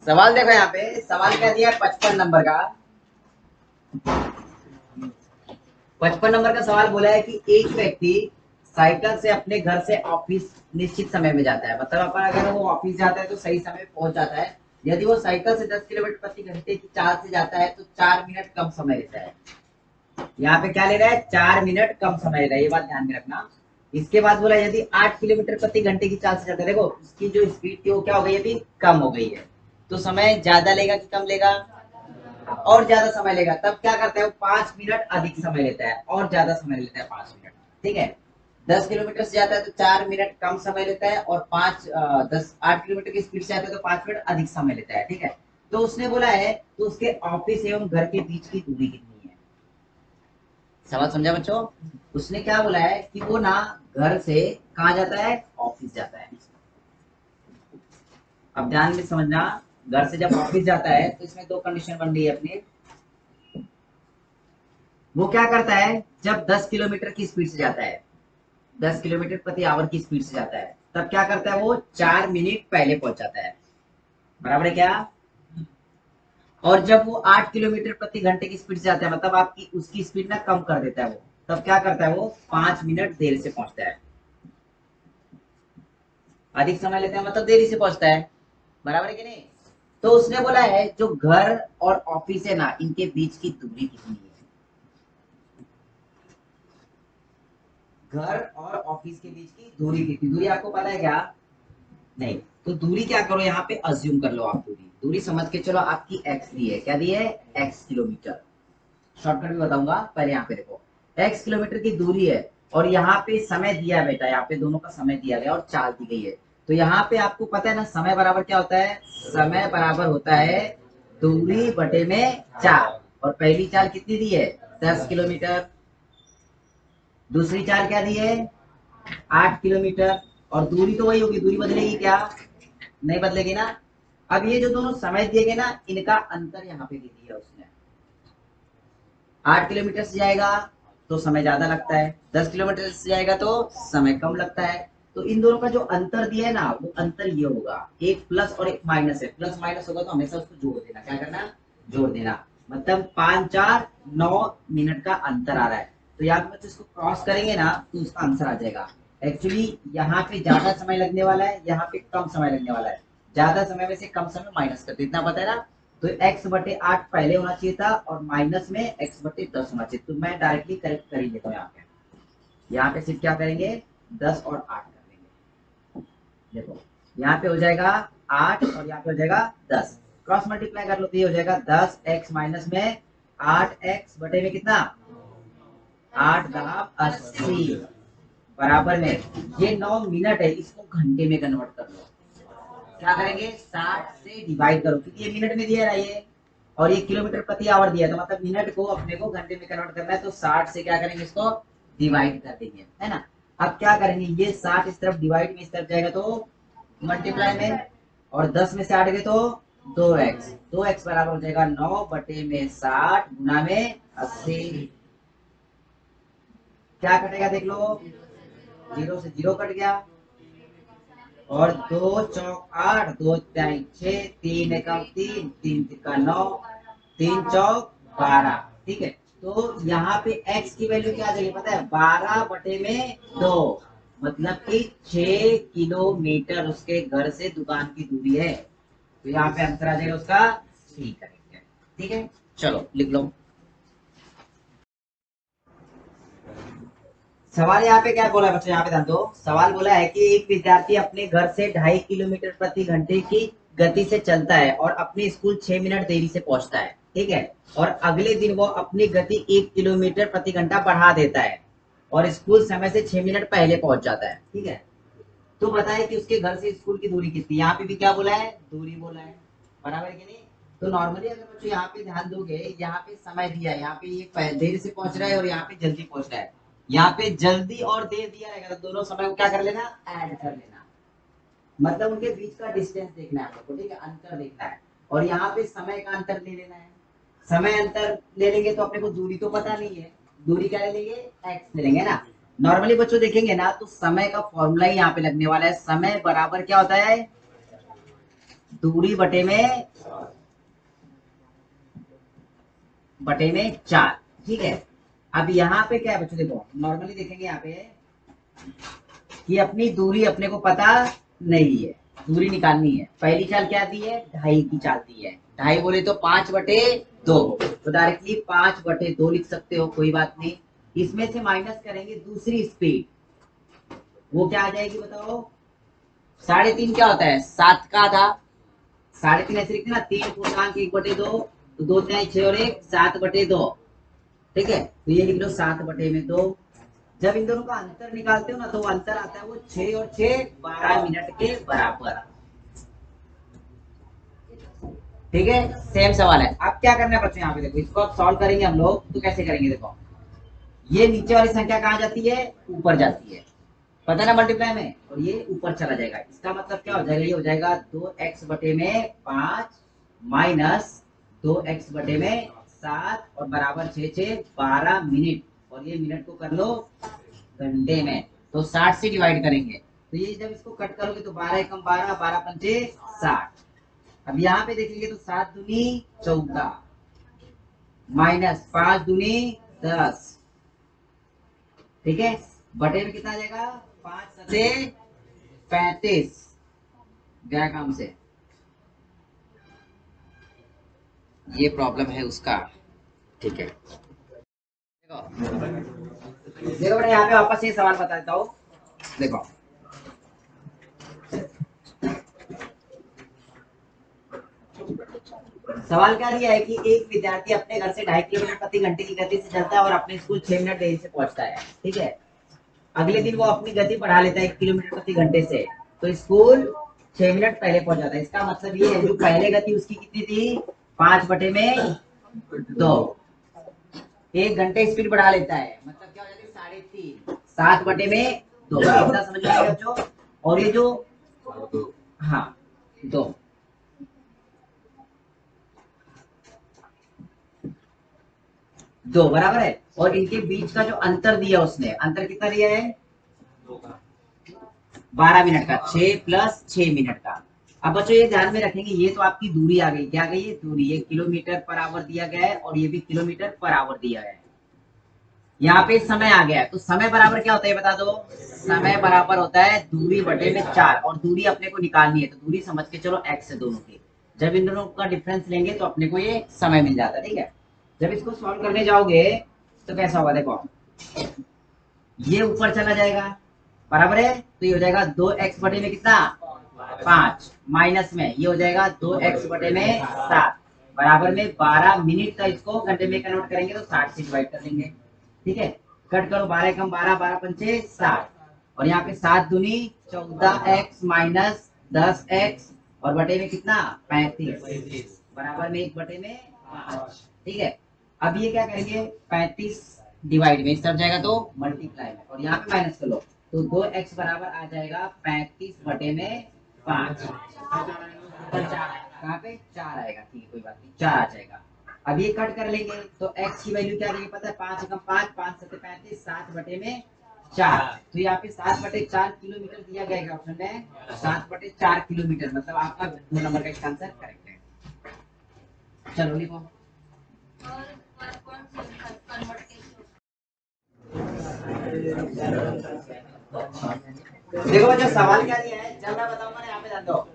सवाल देखो यहाँ पे, सवाल क्या दिया है 55 नंबर का। 55 नंबर का सवाल बोला है कि एक व्यक्ति साइकिल से अपने घर से ऑफिस निश्चित समय में जाता है, मतलब अपन अगर वो ऑफिस जाता है तो सही समय पे पहुंच जाता है। यदि वो साइकिल से 10 किलोमीटर प्रति घंटे की चाल से जाता है तो 4 मिनट कम समय लेता है। यहाँ पे क्या ले रहा है, 4 मिनट कम समय ले रहा है, ये बात ध्यान में रखना। इसके बाद बोला यदि 8 किलोमीटर प्रति घंटे की चाल से जाता है, देखो उसकी जो स्पीड थी वो क्या हो गई, अभी कम हो गई है, तो समय ज्यादा लेगा कि कम लेगा, और ज्यादा समय लेगा। तब क्या करता है वो 5 मिनट अधिक समय लेता है और ज्यादा समय लेता है 5 मिनट। ठीक है, 10 किलोमीटर से जाता है तो 4 मिनट कम समय लेता है, और 8 किलोमीटर की स्पीड से आता है तो 5 मिनट अधिक समय लेता है। ठीक है, तो उसने बोला है तो उसके ऑफिस एवं घर के बीच की दूरी कितनी है। सवाल समझा बच्चों। उसने क्या बोला है कि वो ना घर से कहा जाता है, ऑफिस जाता है। अब ध्यान में समझना, घर से जब ऑफिस जाता है तो इसमें दो कंडीशन बन रही है अपनी। वो क्या करता है, जब 10 किलोमीटर की स्पीड से जाता है, 10 किलोमीटर प्रति आवर की स्पीड से जाता है, तब क्या करता है वो 4 मिनट पहले पहुंच जाता है। बराबर है क्या। और जब वो 8 किलोमीटर प्रति घंटे की स्पीड से जाता है, मतलब आपकी उसकी स्पीड ना कम कर देता है वो, तब क्या करता है वो 5 मिनट देर से पहुंचता है। अधिक समय लेता है मतलब देरी से पहुंचता है। बराबर है कि नहीं। तो उसने बोला है जो घर और ऑफिस है ना, इनके बीच की दूरी कितनी है। घर और ऑफिस के बीच की दूरी कितनी, दूरी आपको पता है क्या। नहीं, तो दूरी क्या करो यहाँ पे अज्यूम कर लो, आप दूरी दूरी समझ के चलो, आपकी एक्स दी है, क्या दी है, एक्स किलोमीटर। शॉर्टकट भी बताऊंगा, पहले यहाँ पे देखो, एक्स किलोमीटर की दूरी है, और यहाँ पे समय दिया है बेटा, यहाँ पे दोनों का समय दिया गया और चाल दी गई है। तो यहाँ पे आपको पता है ना, समय बराबर क्या होता है, समय बराबर होता है दूरी बटे में चाल। और पहली चाल कितनी दी है, 10 किलोमीटर। दूसरी चाल क्या दी है, 8 किलोमीटर। और दूरी तो वही होगी, दूरी बदलेगी क्या, नहीं बदलेगी ना। अब ये जो दोनों समय दिए गए ना, इनका अंतर यहाँ पे दे दिया उसने। 8 किलोमीटर से जाएगा तो समय ज्यादा लगता है, 10 किलोमीटर से जाएगा तो समय कम लगता है। तो इन दोनों का जो अंतर दिया है ना, वो अंतर ये होगा, एक प्लस और एक माइनस है, प्लस माइनस होगा तो हमेशा उसको जोड़ देना, क्या करना, जोड़ देना। मतलब 5 4 9 मिनट का अंतर आ रहा है। तो यहाँ पे इसको क्रॉस करेंगे ना तो उसका आंसर आ जाएगा। एक्चुअली यहाँ पे ज्यादा समय लगने वाला है, यहाँ पे कम समय लगने वाला है। ज्यादा समय में से कम समय माइनस करते, इतना पता है ना। तो x/8 पहले होना चाहिए था, और माइनस में x/10 होना चाहिए। तो मैं डायरेक्टली करेक्ट कर ही लेता हूँ यहाँ पे सिर्फ क्या करेंगे, 10 और 8 कर लेंगे। देखो यहाँ पे हो जाएगा 8 और यहाँ पे हो जाएगा 10, क्रॉस मल्टीप्लाई कर लो तो ये हो जाएगा 10x माइनस में 8x बटे में कितना, 8×10 80 बराबर में, ये 9 मिनट है, इसको घंटे में कन्वर्ट कर लो। क्या करेंगे, 60 से डिवाइड करो, क्योंकि ये मिनट में दिया है ये, और ये किलोमीटर प्रति आवर दिया, तो मतलब मिनट को अपने को घंटे में कन्वर्ट करना है, तो 60 से क्या करेंगे, इसको डिवाइड कर देंगे, है ना। अब क्या करेंगे, ये 60 इस तरफ डिवाइड में इस तरफ जाएगा तो मल्टीप्लाई में, और 10 में से 8 गए तो 2x बराबर हो जाएगा 9/60 गुना में 80। क्या कटेगा देख लो, 0 से 0 कट गया, और 2 चौक 8, 2 तिहाई 6, 3 एकम 3, 3 तिक्का 9, 3 चौक 12। ठीक है, तो यहाँ पे x की वैल्यू क्या आ जाएगी पता है, 12/2, मतलब कि 6 किलोमीटर उसके घर से दुकान की दूरी है। तो यहाँ पे आंसर आ जाएगा उसका, ठीक है। ठीक है, चलो लिख लो। सवाल यहाँ पे क्या बोला है बच्चों, यहाँ पे ध्यान दो। सवाल बोला है कि एक विद्यार्थी अपने घर से 2.5 किलोमीटर प्रति घंटे की गति से चलता है और अपने स्कूल 6 मिनट देरी से पहुंचता है। ठीक है, और अगले दिन वो अपनी गति 1 किलोमीटर प्रति घंटा बढ़ा देता है और स्कूल समय से 6 मिनट पहले पहुंच जाता है। ठीक है, तो बताए कि उसके घर से स्कूल की दूरी कितनी। यहाँ पे भी क्या बोला है, दूरी बोला है। बराबर है कि नहीं। तो नॉर्मली अगर बच्चों यहाँ पे ध्यान दोगे, यहाँ पे समय दिया है, यहाँ पे ये देर से पहुंच रहा है और यहाँ पे जल्दी पहुंच रहा है। यहाँ पे जल्दी और देर दिया रहेगा, तो दोनों समय को क्या कर लेना, ऐड कर लेना। मतलब उनके बीच का डिस्टेंस देखना है आपको, ठीक है, अंतर देखना है। और यहाँ पे समय का अंतर ले लेना है। समय अंतर ले लेंगे तो अपने को दूरी तो पता नहीं है, दूरी क्या ले लेंगे, एक्स ले लेंगे ना। नॉर्मली बच्चों देखेंगे ना तो समय का फॉर्मूला ही यहाँ पे लगने वाला है, समय बराबर क्या होता है, दूरी बटे में 4। ठीक है, अब यहाँ पे क्या है बच्चों, देखो नॉर्मली देखेंगे यहाँ पे कि अपनी दूरी अपने को पता नहीं है, दूरी निकालनी है। पहली चाल क्या दी है, 2.5 की चाल दी है। 2.5 बोले तो 5/2, तो डायरेक्टली 5/2 लिख सकते हो, कोई बात नहीं। इसमें से माइनस करेंगे दूसरी स्पीड, वो क्या आ जाएगी बताओ। 3.5 क्या होता है, 7 का आधा। 3.5 ऐसे लिखते ना, 3 पूर्णांक 1/2, तो 2 3 6 और 1 7/2। ठीक है, तो ये लिख लो 7/2। जब इन दोनों का अंतर निकालते हो ना, तो वो अंतर आता है वो 6 और 6 12 मिनट के बराबर। ठीक है, सेम सवाल है। अब क्या करना है बच्चों, यहाँ पे देखो, इसको अब सॉल्व करेंगे हम लोग, तो कैसे करेंगे देखो। ये नीचे वाली संख्या कहाँ जाती है, ऊपर जाती है, पता है ना मल्टीप्लाई में, और ये ऊपर चला जाएगा। इसका मतलब क्या हो जाएगा, ये हो जाएगा 2x/5 माइनस 2x/7 और बराबर 6 6 12 मिनट, और ये मिनट को कर लो घंटे में, तो 60 से डिवाइड करेंगे। तो ये जब इसको कट करोगे तो 12 एकम 12, 12 पंचे 60। अब यहाँ पे देखेंगे तो 7 दूनी 14 माइनस 5 दूनी 10। ठीक है, बटे में कितना आ जाएगा, 5 सते 35। गया काम से, ये प्रॉब्लम है उसका। ठीक है, देखो देखो बेटा, यहाँ पे वापस ये सवाल बता देता हूँ। देखो सवाल क्या दिया है कि एक विद्यार्थी अपने घर से 2.5 किलोमीटर प्रति घंटे की गति से चलता है और अपने स्कूल 6 मिनट देरी से पहुंचता है। ठीक है, अगले दिन वो अपनी गति बढ़ा लेता है 1 किलोमीटर प्रति घंटे से, तो स्कूल 6 मिनट पहले पहुंच जाता है। इसका मतलब ये है, जो पहले गति उसकी कितनी थी, 5/2। 1 घंटे स्पीड बढ़ा लेता है, मतलब क्या हो जाती है, 3.5। 7/2 इतना समझ में आएगा बच्चों। और ये जो, हाँ 2, बराबर है। और इनके बीच का जो अंतर दिया उसने, अंतर कितना दिया है, 12 मिनट का, 6 + 6 मिनट का। अब बच्चों ये ध्यान में रखेंगे, ये तो आपकी दूरी आ गई, क्या गई है दूरी, ये किलोमीटर पर आवर दिया गया है और ये भी किलोमीटर पर आवर दिया है। यहाँ पे समय आ गया है, तो समय बराबर क्या होता है बता दो, समय बराबर होता है दूरी बटे में 4, और दूरी अपने को निकालनी है, तो दूरी समझ के चलो x है दोनों की। जब इन दोनों का डिफरेंस लेंगे तो अपने को ये समय मिल जाता है। ठीक है, जब इसको सॉल्व करने जाओगे तो कैसा होगा देखो, ये ऊपर चला जाएगा, बराबर है, तो ये हो जाएगा 2x बटे में कितना, 5, माइनस में ये हो जाएगा 2x बटे में 7, बराबर में 12 मिनट का, इसको घंटे में कन्वर्ट करेंगे तो 60 से डिवाइड कर देंगे। ठीक है, कट करो, 12 एकम 12, 12 पंचे 60, और यहाँ पे 7 दूनी 14x माइनस 10x, और बटे में कितना 35, बराबर में 1/5। ठीक है, अब ये क्या करेंगे, 35 डिवाइड में इस तरफ जाएगा तो मल्टीप्लाई में, और यहाँ पे माइनस कर लो, तो 2x बराबर आ जाएगा 35/5। कहाँ पे 4 आएगा, ठीक है कोई बात नहीं, 4 आ जाएगा। अब ये कट कर लेंगे तो x की वैल्यू क्या देंगे पता है, 5 एकम 5, 5 सत्ते 35, 7/4। तो यहाँ पे 7/4 किलोमीटर दिया गया है ऑप्शन में, 7/4 किलोमीटर, मतलब आपका 2 नंबर का इसका आंसर करेक्ट है। चलो लिखो, देखो बच्चों सवाल क्या दिया है, जब मैं बताऊंगा ना यहाँ पे ध्यान दो।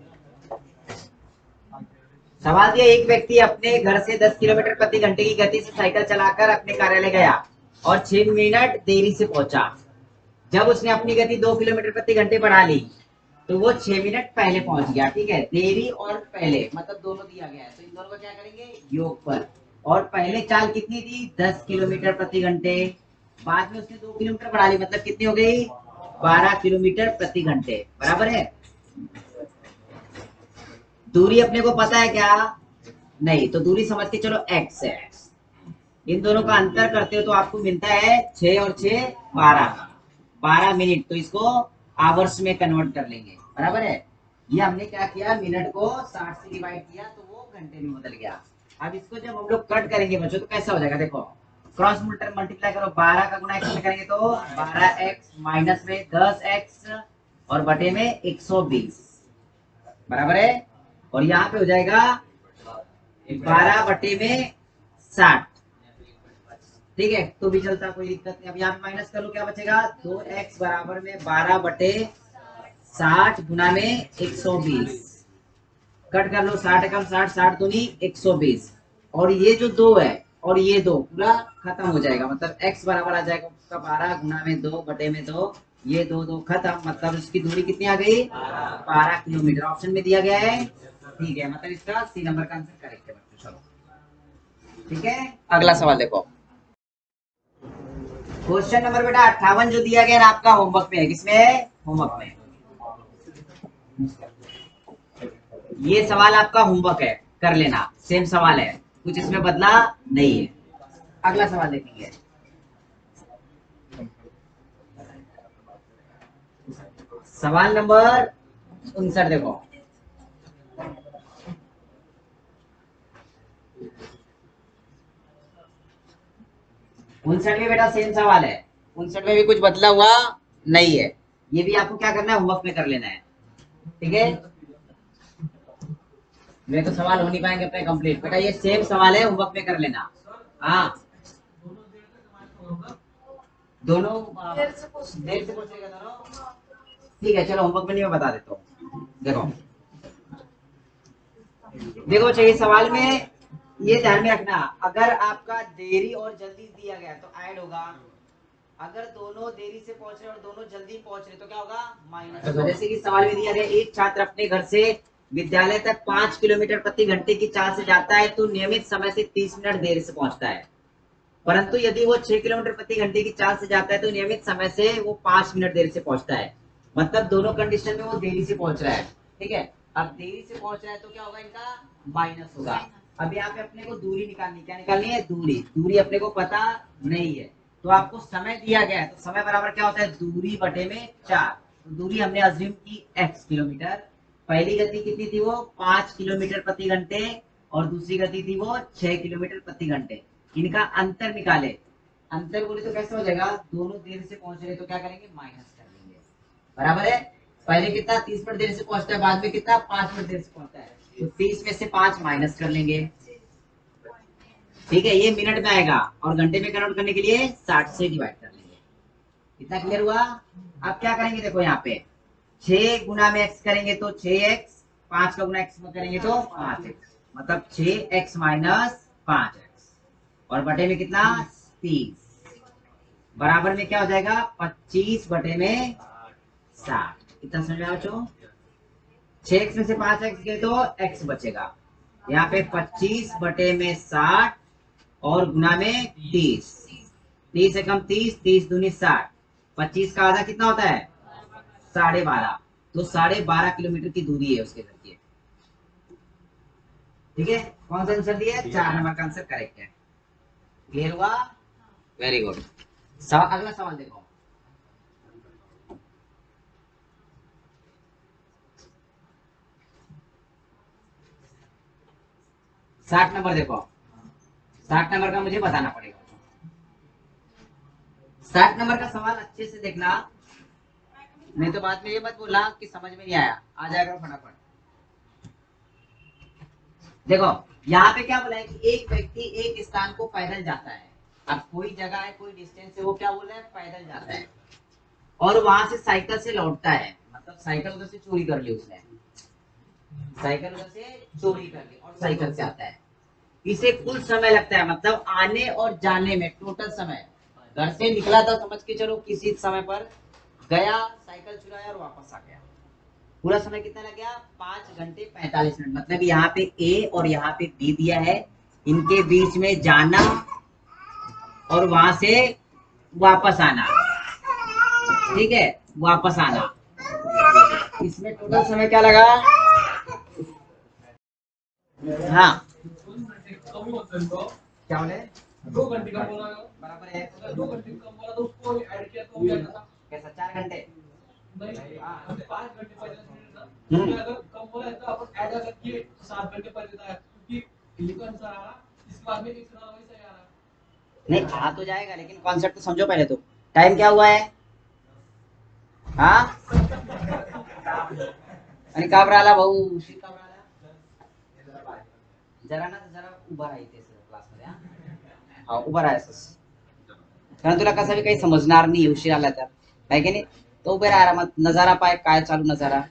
सवाल दिया, एक व्यक्ति अपने घर से 10 किलोमीटर प्रति घंटे की गति से साइकिल चलाकर अपने कार्यालय गया और 6 मिनट देरी से पहुंचा। जब उसने अपनी गति 2 किलोमीटर प्रति घंटे बढ़ा ली तो वो 6 मिनट पहले पहुंच गया। ठीक है, देरी और पहले मतलब दोनों दिया गया है, तो इन दोनों का क्या करेंगे, योग पर। और पहले चाल कितनी थी, 10 किलोमीटर प्रति घंटे, बाद में उसने 2 किलोमीटर बढ़ा ली, मतलब कितनी हो गई, 12 किलोमीटर प्रति घंटे, बराबर है। दूरी अपने को पता है क्या, नहीं, तो दूरी समझ के चलो x है। इन दोनों का अंतर करते हो तो आपको मिलता है 6 और 6 12, 12 मिनट, तो इसको आवर्स में कन्वर्ट कर लेंगे, बराबर है। ये हमने क्या किया, मिनट को 60 से डिवाइड किया तो वो घंटे में बदल गया। अब इसको जब हम लोग कट करेंगे बच्चों तो कैसा हो जाएगा, देखो क्रॉस मल्टीप्लाई करो, 12 का गुना x में करेंगे तो 12x माइनस में 10x और बटे में 120, बराबर है। और यहाँ पे हो जाएगा 12/60। ठीक है, तो भी चलता, कोई दिक्कत नहीं। अब यहाँ पे माइनस कर लो, क्या बचेगा, 2x बराबर में 12/60 गुना में 120। कट कर लो, 60 कम 60, 60 दूनी 120। और ये जो 2 है और ये 2 पूरा खत्म हो जाएगा, मतलब x बराबर आ जाएगा उसका 12 गुना में 2/2। ये 2 खत्म, मतलब इसकी दूरी कितनी आ गई, 12 किलोमीटर। ऑप्शन में दिया गया है। ठीक है, मतलब इसका सी नंबर का आंसर करेक्ट है बच्चों। चलो ठीक है, अगला सवाल देखो। क्वेश्चन नंबर बेटा 58 जो दिया गया ना आपका होमवर्क में है, किसमें है, होमवर्क में। ये सवाल आपका होमवर्क है, कर लेना, सेम सवाल है, कुछ इसमें बदला नहीं है। अगला सवाल देखेंगे। सवाल नंबर 59 देखो। 59 में बेटा सेम सवाल है, 59 में भी कुछ बदला हुआ नहीं है। ये भी आपको क्या करना है, होमवर्क में कर लेना है। ठीक है, मेरे तो सवाल हो नहीं पाएंगे अपने कंप्लीट। बेटा ये सेम सवाल है, होमवर्क में कर लेना। हाँ, दोनों देर से पूछेगा दोनों। ठीक है, चलो होमवर्क में नहीं, मैं बता देता हूँ। देखो देखो, चाहिए सवाल में ये ध्यान में रखना, अगर आपका देरी और जल्दी दिया गया तो ऐड होगा, अगर दोनों देरी से पहुंच रहे और दोनों जल्दी पहुंच रहे तो क्या होगा, माइनस होगा। जैसे कि सवाल में दिया गया, एक छात्र अपने घर से विद्यालय तक 5 किलोमीटर प्रति घंटे की चाल से जाता है तो नियमित समय से 30 मिनट देर से पहुंचता है। परंतु यदि वो 6 किलोमीटर प्रति घंटे की चाल से जाता है तो नियमित समय से वो 5 मिनट देर से पहुंचता है। मतलब दोनों कंडीशन में वो देरी से पहुंच रहा है। ठीक है, अब देरी से पहुंच रहा है तो क्या होगा, इनका माइनस होगा। अब यहाँ पे अपने को दूरी निकालनी, क्या निकालनी है, दूरी। दूरी अपने को पता नहीं है, तो आपको समय दिया गया है, तो समय बराबर क्या होता है, दूरी बटे में 4। तो दूरी हमने अज्यूम की x किलोमीटर। पहली गति कितनी थी, वो 5 किलोमीटर प्रति घंटे, और दूसरी गति थी वो 6 किलोमीटर प्रति घंटे। इनका अंतर निकाले, अंतर बोले तो कैसे हो जाएगा, दोनों देर से पहुंच रहे तो क्या करेंगे, माइनस कर देंगे। बराबर है, पहले कितना 30 मिनट देर से पहुंचता है, बाद में कितना 5 मिनट देर से पहुंचता है, तो 30 में से 5 माइनस कर लेंगे। ठीक है, ये मिनट में आएगा, और घंटे में कन्वर्ट करने के लिए 60 से डिवाइड कर लेंगे। इतना क्लियर हुआ। अब क्या करेंगे, देखो यहाँ पे 6 गुना में x करेंगे तो 6x, 5 का गुना x में करेंगे तो 5x, मतलब 6x माइनस 5x, और बटे में कितना 30, बराबर में क्या हो जाएगा 25 बटे में 60। इतना समझ में आया बच्चों। 6x में से 5x गए तो x बचेगा, यहाँ पे 25 बटे में 60 और गुना में 30। 30 से कम 30, 30 दूनी 60, 25 का आधा कितना होता है 12.5, तो 12.5 किलोमीटर की दूरी है उसके घर की। ठीक है, कौन सा आंसर दिया है, 4 नंबर का आंसर करेक्ट है। क्लियर हुआ, वेरी गुड। अगला सवाल देखो। साठ नंबर देखो, 60 नंबर का मुझे बताना पड़ेगा। 60 नंबर का सवाल अच्छे से देखना, नहीं तो बाद में ये मत बोलना कि समझ में नहीं आया, आ जाएगा फटाफट। देखो यहाँ पे क्या बोला है कि एक व्यक्ति एक स्थान को पैदल जाता है। अब कोई जगह है, कोई डिस्टेंस है, वो क्या बोल रहा है, पैदल जाता है, और वहां से साइकिल से लौटता है, मतलब साइकिल उधर से चोरी कर ली उसने, साइकिल उधर से चोरी कर ली और साइकिल से आता है। इसे कुल समय लगता है, मतलब आने और जाने में टोटल समय, घर से निकला था समझ के चलो किसी समय पर, गया साइकिल चुराया और वापस आ गया, पूरा समय कितना लग गया, 5 घंटे 45 मिनट। मतलब यहाँ पे ए और यहाँ पे बी दिया है, इनके बीच में जाना और वहां से वापस आना। ठीक है, वापस आना, इसमें टोटल समय क्या लगा, हाँ क्या बोले, 2 घंटे का बोला बराबर है, 2 घंटे कम बोला तो उसको ऐड किया तो क्या था, कैसा 4 घंटे, नहीं 5 घंटे 50 मिनट था, अगर कम बोला तो अपन ऐड कर किए 7 घंटे पर देता है, क्योंकि लिखा अनुसार आ रहा, इसके बाद में एक वही सही आ रहा, नहीं आ तो जाएगा, लेकिन कॉन्सेप्ट तो समझो पहले। तो टाइम क्या हुआ है, हाँ अरे काब रहा भाऊ, उशीर काब रहा, जरा ना जरा उभं राहायचे क्लासमध्ये. हा उभं राहायचं, कारण तुला कसं बी काही समजणार नाही उशीर आला तर, है की नहीं. तो उभे रहा आरामात, नजारा पाए काय चालू नजारा.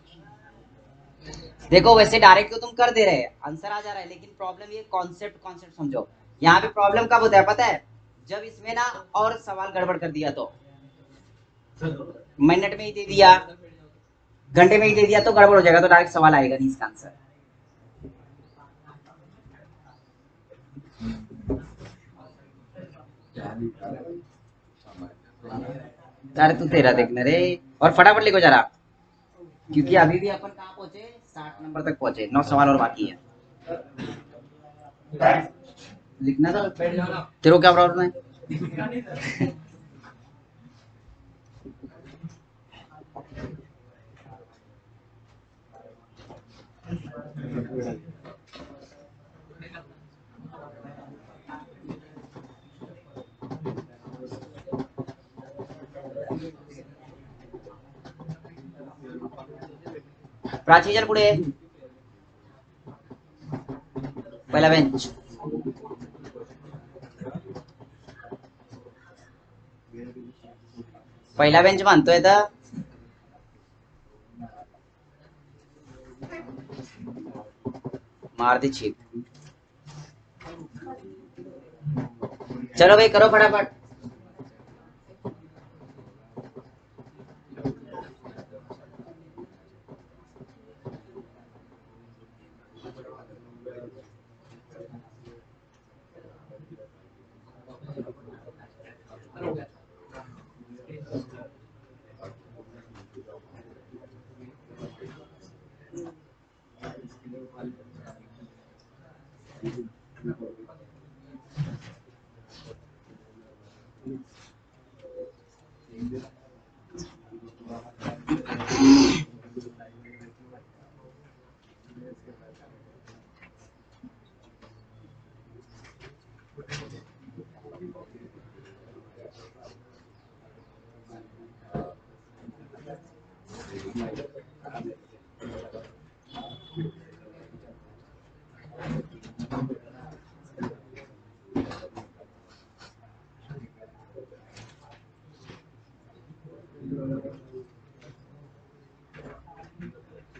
देखो वैसे डायरेक्ट तो तुम कर दे रहे, आंसर आ जा रहा है, लेकिन प्रॉब्लम ये कॉन्सेप्ट कॉन्सेप्ट समझो. यहाँ पे प्रॉब्लम कब होता है पता है, जब इसमें ना और सवाल गड़बड़ कर दिया तो. मिनट में ही दे दिया, घंटे में ही दे दिया तो गड़बड़ हो जाएगा, तो डायरेक्ट सवाल आएगा नहीं इसका आंसर. अरे तू तेरा देखना रे, और फटाफट लिखो जरा, क्योंकि अभी भी अपन कहाँ पहुंचे, 60 नंबर तक पहुंचे, 9 सवाल और बाकी है. लिखना था, तेरे को क्या प्रॉब्लम है. प्राची चल पुढे, पहिला बेंच. पहिला बेंच मानतोय तर मार दे चीप. चलो भाई करो फटाफट.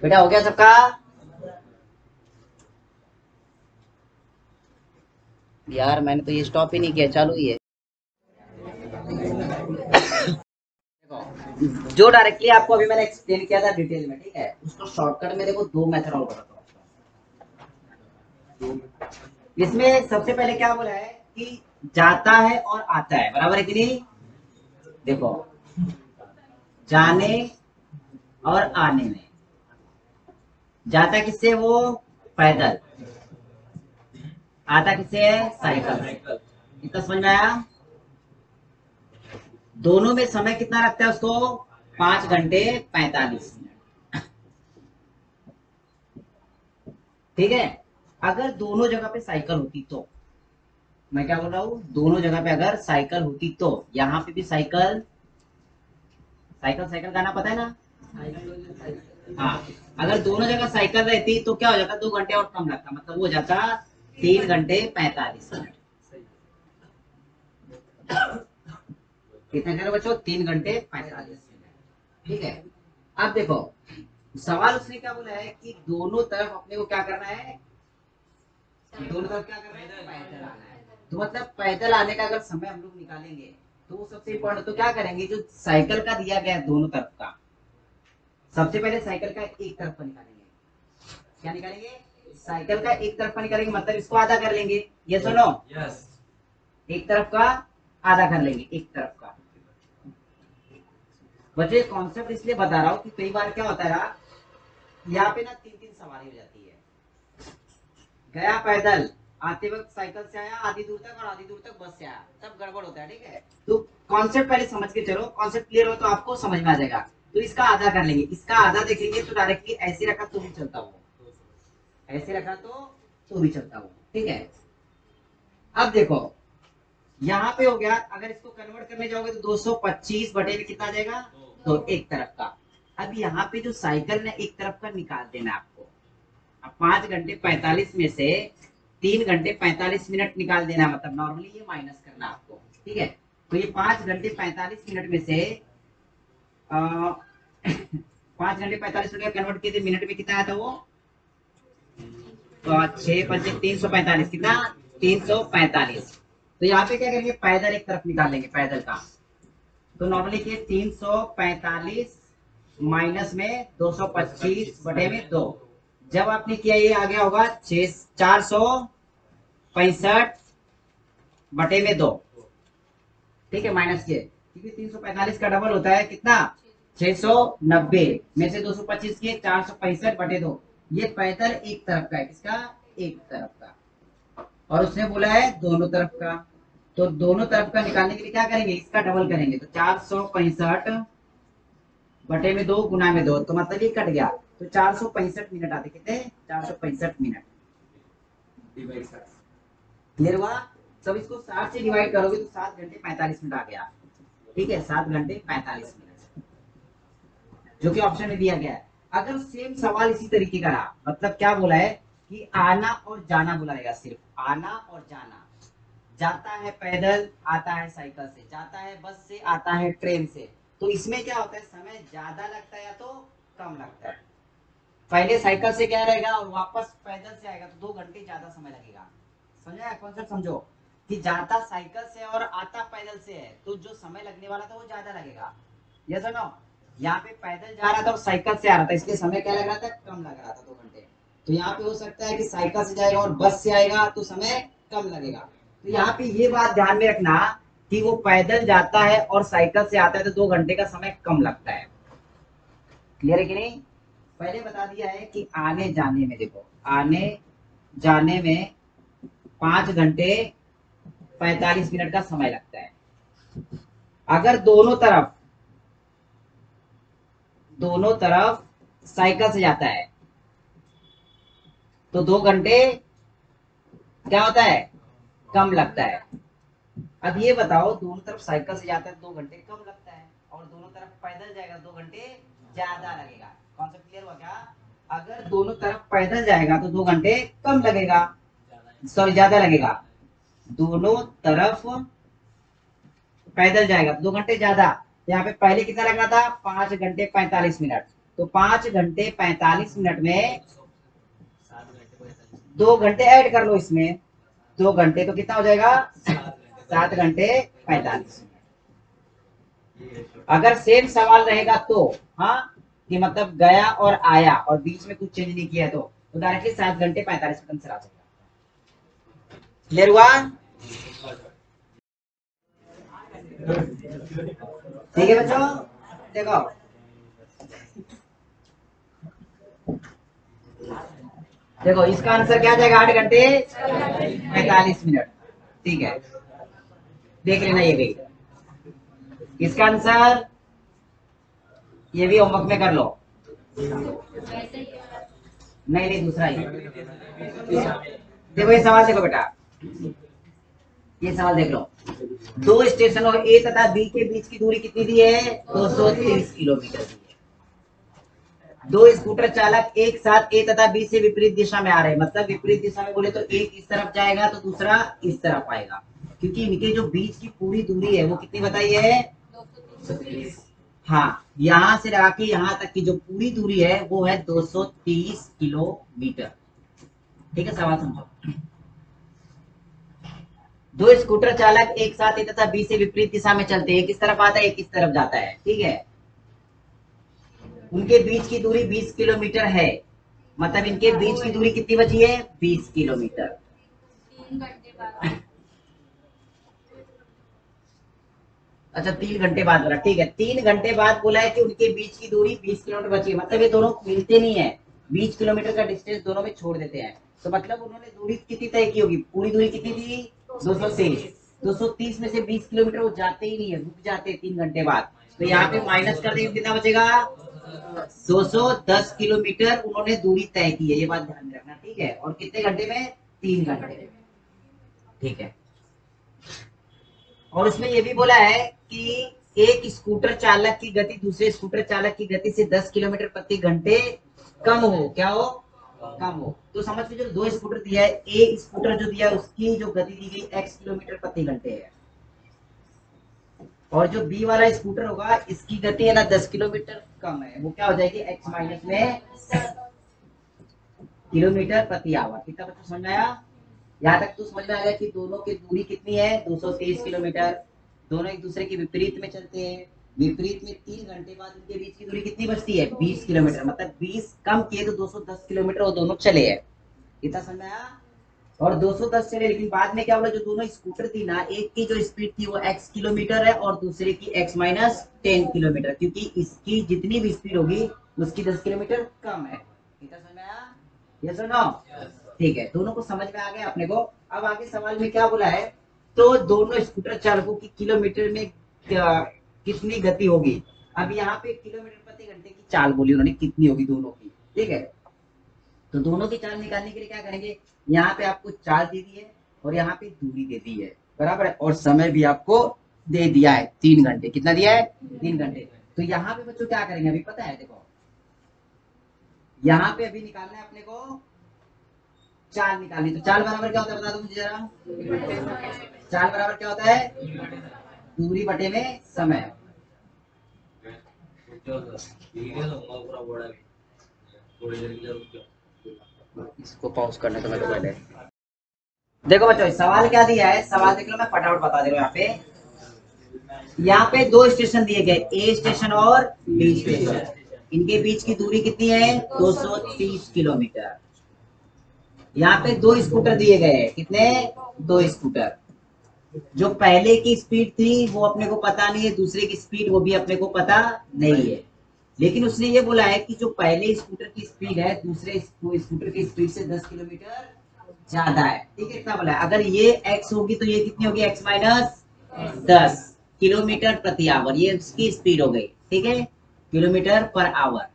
बेटा हो गया सबका. यार मैंने तो ये स्टॉप ही नहीं किया, चालू ही है. जो डायरेक्टली आपको अभी मैंने एक्सप्लेन किया था डिटेल में, ठीक है, उसको शॉर्टकट में देखो 2 मेथड और बताता हूँ. इसमें सबसे पहले क्या बोला है कि जाता है और आता है, बराबर है कि नहीं. देखो जाने और आने में, जाता किससे, वो पैदल, आता किससे है, साइकिल से. इतना समझ में आया. दोनों में समय कितना लगता है उसको, 5 घंटे 45 मिनट. ठीक है. अगर दोनों जगह पे साइकिल होती तो, मैं क्या बोल रहा हूँ, दोनों जगह पे अगर साइकिल होती तो, यहाँ पे भी साइकिल, साइकिल साइकिल गाना पता है ना. हाँ, अगर दोनों जगह साइकिल रहती तो क्या हो जाता, 2 घंटे और कम लगता, मतलब वो हो जाता 3 घंटे 45 मिनट. कितने कह रहे बच्चों, 3 घंटे 45 मिनट. ठीक है. अब देखो सवाल उसने क्या बोला है कि दोनों तरफ अपने को क्या करना है, दोनों तरफ क्या करना है, पैदल आना है. तो मतलब पैदल आने का अगर समय हम लोग निकालेंगे तो वो सबसे इम्पोर्टेंट, तो क्या करेंगे, जो साइकिल का दिया गया है दोनों तरफ का, सबसे पहले साइकिल का एक तरफ का निकालेंगे. क्या निकालेंगे, साइकिल का एक तरफ का निकालेंगे, मतलब इसको आधा कर लेंगे. ये सुनो, यस, एक तरफ का आधा कर लेंगे, एक तरफ का. बच्चे कॉन्सेप्ट इसलिए बता रहा हूँ कि कई बार क्या होता है ना, यहाँ पे ना 3-3 सवारी हो जाती है. गया पैदल, आते वक्त साइकिल से आया आधी दूर तक, और आधी दूर तक बस से आया, तब गड़बड़ होता है. ठीक है. तो कॉन्सेप्ट पहले समझ के चलो, कॉन्सेप्ट क्लियर हो तो आपको समझ में आ जाएगा. तो इसका आधा कर लेंगे, इसका आधा देखेंगे तो डायरेक्टली ऐसे रखा तो भी चलता हो, ऐसे रखा तो भी चलता हो. ठीक है. अब देखो यहाँ पे हो गया, अगर इसको कन्वर्ट करने जाओगे तो 225 बटे में कितना आ जाएगा, तो एक तरफ का. अब यहाँ पे जो साइकिल ने एक तरफ का निकाल देना आपको. अब 5 घंटे 45 में से 3 घंटे 45 मिनट निकाल देना, मतलब नॉर्मली ये माइनस करना आपको, ठीक है। तो ये 5 घंटे 45 मिनट में से 5 घंटे 45 मिनट कन्वर्ट किए थे मिनट में, कितना आया था वो? तो 6 5 345, कितना? 345। तो यहाँ पे क्या करेंगे, पैदल एक तरफ निकालेंगे, पैदल का। तो नॉर्मली के 345 माइनस में 225/2। जब आपने किया ये आ गया होगा 465/2, ठीक है, माइनस किए, क्योंकि 345 का डबल होता है कितना? 690 में से 225 किए 465/2। ये पैदल एक तरफ का है, किसका? एक तरफ का। और उसने बोला है दोनों तरफ का, तो दोनों तरफ का निकालने के लिए क्या करेंगे, इसका डबल करेंगे। तो 465/2 गुना में 2, तो मतलब ये कट गया। तो 465 मिनट आते, कितने? 465 मिनट। क्लियर हुआ? सब इसको 60 से डिवाइड करोगे तो 7 घंटे 45 मिनट आ गया, ठीक है, 7 घंटे 45 मिनट, जो कि ऑप्शन में दिया गया है। अगर सेम सवाल इसी तरीके का रहा, मतलब क्या बोला है कि आना और जाना बुलाएगा, सिर्फ आना और जाना। जाता है पैदल, आता है साइकिल से, जाता है बस से, आता है ट्रेन से। तो इसमें क्या होता है, समय ज्यादा लगता है या तो कम लगता है। पहले साइकिल से क्या रहेगा और वापस पैदल से आएगा तो 2 घंटे ज्यादा समय लगेगा। समझा? कॉन्सेप्ट समझो कि जाता साइकिल से और आता पैदल से है, तो जो समय लगने वाला था वो ज्यादा लगेगा। ये सुनो, यहाँ पे पैदल जा रहा था और साइकिल से आ रहा था, इसलिए समय क्या लग रहा था? कम लग रहा था, 2 घंटे। तो यहाँ पे हो सकता है कि साइकिल से जाएगा और बस से आएगा तो समय कम लगेगा। तो यहाँ पे ये बात ध्यान में रखना कि वो पैदल जाता है और साइकिल से आता है तो 2 घंटे का समय कम लगता है। क्लियर है कि नहीं? पहले बता दिया है कि आने जाने में, देखो आने जाने में 5 घंटे 45 मिनट का समय लगता है। अगर दोनों तरफ साइकिल से जाता है तो 2 घंटे क्या होता है? कम लगता है। अब ये बताओ, दोनों तरफ साइकिल से जाता है तो 2 घंटे कम लगता है, और दोनों तरफ पैदल जाएगा 2 घंटे ज्यादा लगेगा। कॉन्सेप्ट क्लियर हुआ क्या? अगर दोनों तरफ पैदल जाएगा तो 2 घंटे कम लगेगा, सॉरी ज्यादा लगेगा। दोनों तरफ पैदल जाएगा तो 2 घंटे ज्यादा। यहाँ पे पहले कितना लगना था? 5 घंटे 45 मिनट। तो 5 घंटे 45 मिनट में 2 घंटे ऐड कर लो इसमें, 2 घंटे तो कितना हो जाएगा? 7 घंटे 45 मिनट। अगर सेम सवाल रहेगा तो, हाँ, कि मतलब गया और आया और बीच में कुछ चेंज नहीं किया तो डायरेक्टली 7 घंटे 45 मिनट आंसर आ जाएगा। क्लियर हुआ? ठीक है बच्चों, देखो देखो इसका आंसर क्या आ जाएगा? 8 घंटे 45 मिनट। ठीक है, देख लेना ये भी। इसका आंसर ये भी होमवर्क में कर लो। नहीं नहीं, दूसरा ही। देखो ये सवाल, देखो बेटा, ये सवाल देख लो। 2 स्टेशनों ए तथा बी के बीच की दूरी कितनी दी है? 230 किलोमीटर दी है। 2 स्कूटर चालक एक साथ ए तथा बी से विपरीत दिशा में आ रहे हैं, मतलब विपरीत दिशा में बोले तो एक इस तरफ जाएगा तो दूसरा इस तरफ आएगा, क्योंकि इनके जो बीच की पूरी दूरी है वो कितनी बताई है? 230। हाँ, यहाँ से लगा के यहाँ तक की जो पूरी दूरी है वो है 230 किलोमीटर। ठीक है, सवाल समझो। 2 स्कूटर चालक एक साथ ए तथा बी से विपरीत दिशा में चलते हैं, एक इस तरफ आता है एक इस तरफ जाता है, ठीक है। उनके बीच की दूरी 20 किलोमीटर है, मतलब इनके बीच की दूरी कितनी बची है? 20 किलोमीटर। अच्छा, 3 घंटे बाद बोला, ठीक है, 3 घंटे बाद बोला है कि उनके बीच की दूरी 20 किलोमीटर बची है, मतलब ये दोनों मिलते नहीं है, 20 किलोमीटर का डिस्टेंस दोनों में छोड़ देते हैं। तो मतलब उन्होंने दूरी कितनी तय की होगी? पूरी दूरी कितनी थी? 230। 230 में से 20 किलोमीटर वो जाते ही नहीं है, रुक जाते हैं 3 घंटे बाद। तो यहाँ पे माइनस कर देंगे, कितना बचेगा? 210 किलोमीटर उन्होंने दूरी तय की है, ये बात ध्यान में रखना, ठीक है। और कितने घंटे में? 3 घंटे। ठीक है। और उसमें ये भी बोला है कि एक स्कूटर चालक की गति दूसरे स्कूटर चालक की गति से 10 किलोमीटर प्रति घंटे कम हो, क्या हो? कम हो। तो समझ के जो दो स्कूटर दिया है, ए स्कूटर जो दिया है उसकी जो गति दी गई x किलोमीटर प्रति घंटे है, और जो बी वाला स्कूटर होगा इसकी गति है ना 10 किलोमीटर कम है, वो क्या हो जाएगी x माइनस में किलोमीटर प्रति आवर। कितना बच्चों समझ में आया? यहाँ तक तो समझ में आ गया कि दोनों की दूरी कितनी है 223 किलोमीटर, दोनों एक दूसरे के विपरीत में चलते हैं, विपरीत में 3 घंटे बाद इनके बीच की दूरी कितनी बचती है 20 किलोमीटर, मतलब 20 कम किए तो 210 किलोमीटर वो दोनों चले हैं। कितना समझ में आया? और 210 चले, लेकिन बाद में क्या बोला, जो दोनों स्कूटर थी ना, एक की जो स्पीड थी वो x किलोमीटर है और दूसरे की x माइनस 10 किलोमीटर, क्योंकि इसकी जितनी भी स्पीड होगी उसकी 10 किलोमीटर कम है। कितना समझ में आया? यस और नो? ठीक है, दोनों को समझ में आ गया अपने को। अब आगे सवाल में क्या बोला है, तो दोनों स्कूटर चालकों की किलोमीटर में कितनी गति होगी। अब यहाँ पे किलोमीटर प्रति घंटे की चाल बोली उन्होंने, कितनी होगी दोनों की। ठीक है, तो दोनों की चाल निकालने के लिए क्या करेंगे, यहाँ पे आपको चाल दे दी है और यहाँ पे दूरी दे दी है, बराबर है, और समय भी आपको दे दिया है 3 घंटे। कितना दिया है? 3 घंटे। तो यहाँ पे बच्चों क्या करेंगे, अभी पता है, देखो यहाँ पे अभी निकालना है अपने को चाल निकालनी। तो चाल बराबर क्या होता है बता दो मुझे जरा, चाल बराबर क्या होता है, दूरी बटे में समय। इसको पॉज करने तो मैं तो पहले देखो बच्चों सवाल क्या दिया है, सवाल देख लो, मैं फटाफट बता दे रहा हूँ। यहाँ पे दो स्टेशन दिए गए, ए स्टेशन और बी स्टेशन, इनके बीच की दूरी कितनी है 230 किलोमीटर। यहाँ पे दो स्कूटर दिए गए हैं, कितने? दो स्कूटर। जो पहले की स्पीड थी वो अपने को पता नहीं है, दूसरे की स्पीड वो भी अपने को पता नहीं है, लेकिन उसने ये बोला है कि जो पहले स्कूटर की स्पीड है दूसरे स्कूटर की स्पीड से 10 किलोमीटर ज्यादा है। ठीक है, कितना बोला है, अगर ये x होगी तो ये कितनी होगी x माइनस 10 किलोमीटर प्रति आवर, ये उसकी स्पीड हो गई। ठीक है, किलोमीटर पर आवर।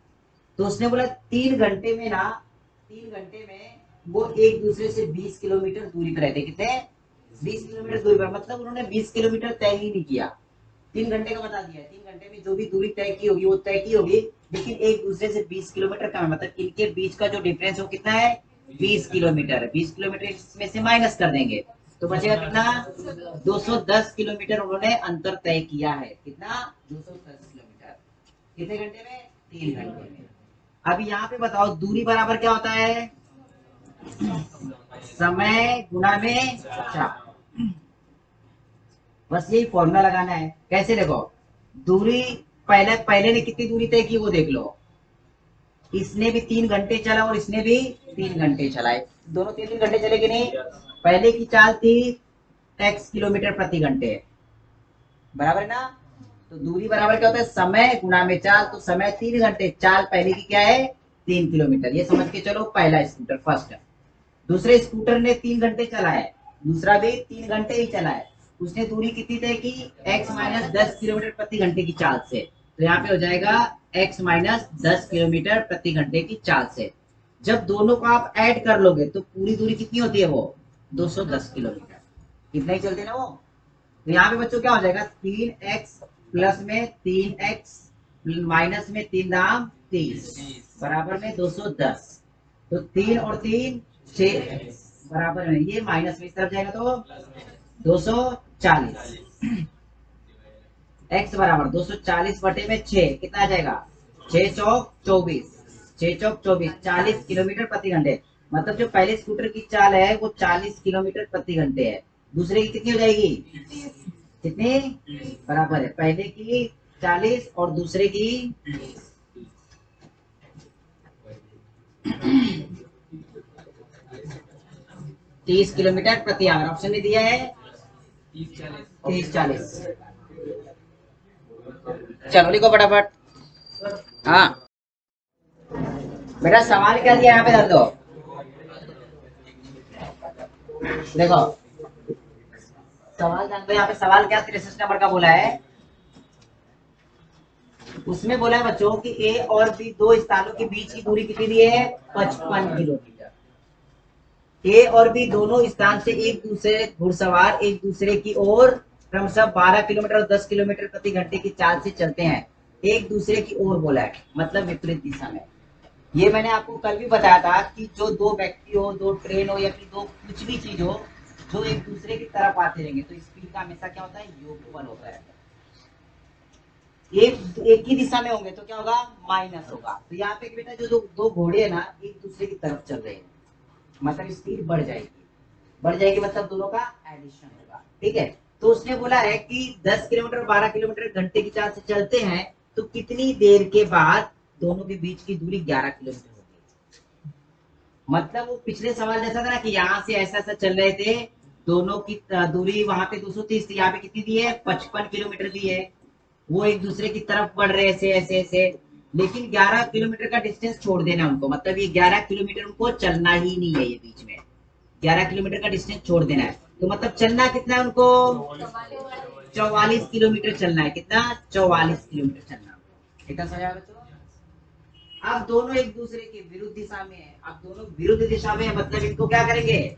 तो उसने बोला 3 घंटे में ना, 3 घंटे में वो एक दूसरे से 20 किलोमीटर दूरी पर रहते। कितने? 20 किलोमीटर दूरी पर, मतलब उन्होंने 20 किलोमीटर तय ही नहीं किया, 3 घंटे का बता दिया। 3 घंटे में जो भी दूरी तय की होगी वो तय की होगी, लेकिन एक दूसरे से 20 किलोमीटर कम है, मतलब इनके बीच का जो डिफरेंस हो कितना है 20 किलोमीटर। 20 किलोमीटर इसमें से माइनस कर देंगे तो बचेगा कितना 210 किलोमीटर उन्होंने अंतर तय किया है। कितना? 210 किलोमीटर। कितने घंटे में? 3 घंटे में। अब यहाँ पे बताओ दूरी बराबर क्या होता है, समय गुना में चाल। बस यही फॉर्मूला लगाना है। कैसे? देखो दूरी पहले ने कितनी दूरी तय की वो देख लो, इसने भी 3 घंटे चला और इसने भी 3 घंटे चलाए, दोनों 3 घंटे चले कि नहीं। पहले की चाल थी x किलोमीटर प्रति घंटे, बराबर है ना। तो दूरी बराबर क्या होता है, समय गुना में चाल। तो समय 3 घंटे, चाल पहले की क्या है 3 किलोमीटर, ये समझ के चलो पहला स्कूटर फर्स्ट। दूसरे स्कूटर ने 3 घंटे चला है, दूसरा भी 3 घंटे ही चला है, उसने दूरी कितनी तय की x माइनस 10 किलोमीटर प्रति घंटे की चाल से। तो यहाँ पे हो जाएगा x माइनस 10 किलोमीटर प्रति घंटे की चाल से। जब दोनों को आप ऐड कर लोगे तो पूरी दूरी कितनी होती है वो 210 किलोमीटर। इतना ही चलते ना वो। तो यहाँ पे बच्चों क्या हो जाएगा 3x प्लस में 3x माइनस में 3 दाम 30 बराबर में 210। तो 3 और 3 6 बराबर में, ये माइनस में इस तरफ जाएगा तो 240। x बराबर 240 बटे में 6 कितना आ जाएगा 6 चौक 24, 6 चौक 24, 40 किलोमीटर प्रति घंटे। मतलब जो पहले स्कूटर की चाल है वो 40 किलोमीटर प्रति घंटे है, दूसरे की कितनी हो जाएगी कितनी बराबर है, पहले की 40 और दूसरे की 30 किलोमीटर प्रति आवर। ऑप्शन में दिया है 30-40। चलो लिखो फटाफट। हाँ बेटा सवाल क्या दिया यहाँ पे कर दो, देखो सवाल जान दो। यहाँ पे सवाल क्या 63 नंबर का बोला है, उसमें बोला है बच्चों कि ए और बी दो स्थानों के बीच की दूरी कितनी दी है 55 किलोमीटर। ए और बी दोनों स्थान से एक दूसरे घुड़सवार एक दूसरे की ओर क्रमशः 12 किलोमीटर और 10 किलोमीटर प्रति घंटे की चाल से चलते हैं, एक दूसरे की ओर बोला है, मतलब विपरीत दिशा में। ये मैंने आपको कल भी बताया था कि जो दो व्यक्ति हो, दो ट्रेन हो या फिर दो कुछ भी चीज हो, जो एक दूसरे की तरफ आते रहेंगे तो स्पीड का हमेशा क्या होता है, योगफल होता है। एक ही दिशा में होंगे तो क्या होगा, माइनस होगा। तो यहाँ पे बेटा जो दो घोड़े है ना एक दूसरे की तरफ चल रहे हैं, मतलब स्पीड बढ़ जाएगी। बढ़ जाएगी मतलब दोनों का एडिशन होगा, ठीक है। तो उसने बोला है कि 10 किलोमीटर 12 किलोमीटर घंटे की चाल से चलते हैं तो कितनी देर के बाद दोनों के बीच की दूरी 11 किलोमीटर होगी। मतलब वो पिछले सवाल जैसा था ना कि यहाँ से ऐसा ऐसा चल रहे थे, दोनों की दूरी वहां पे 230 थी, यहाँ पे कितनी दी है, 55 किलोमीटर दी है। वो एक दूसरे की तरफ बढ़ रहे ऐसे ऐसे ऐसे, लेकिन 11 किलोमीटर का डिस्टेंस छोड़ देना उनको, मतलब ये 11 किलोमीटर उनको चलना ही नहीं है, ये बीच में 11 किलोमीटर का डिस्टेंस छोड़ देना है। तो मतलब चलना कितना है उनको, 44 किलोमीटर चलना है। कितना, 44 किलोमीटर चलना। कितना समझ आया बच्चों। अब दोनों एक दूसरे के विरुद्ध दिशा में है, अब दोनों विरुद्ध दिशा में है, मतलब इनको क्या करेंगे,